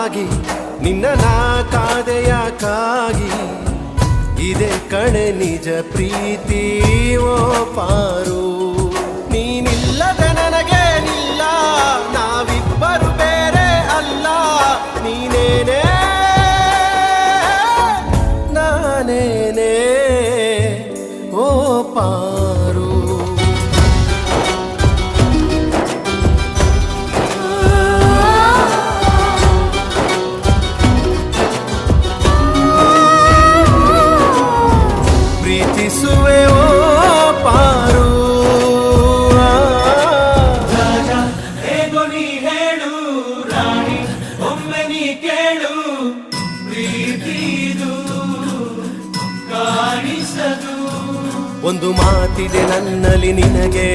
ಕಾಗಿ ನಿನ್ನ ನಾ ಕಾದೆಯಾಕಾಗಿ ಇದೆ ಕಣೆ ನಿಜ ಪ್ರೀತಿ ಓ ಪಾರು ನೀನಿಲ್ಲದ ನನಗೇನಿಲ್ಲ ನಾವಿಬ್ಬರು ಬೇರೆ ಅಲ್ಲ ನೀನೇನೇ ನಾನೇನೇ ಓ ಪಾರು ಪ್ರೀತಿಸುವೆ ಓ ಪಾರು ರಾಜ ಹೇಗೋ ನೀ ಹೇಳು ರಾಣಿ ಒಮ್ಮೆ ನೀ ಕೇಳು ಪ್ರೀತಿದು ಕಾಣಿಸದು ಒಂದು ಮಾತಿದೆ ನನ್ನಲ್ಲಿ ನಿನಗೆ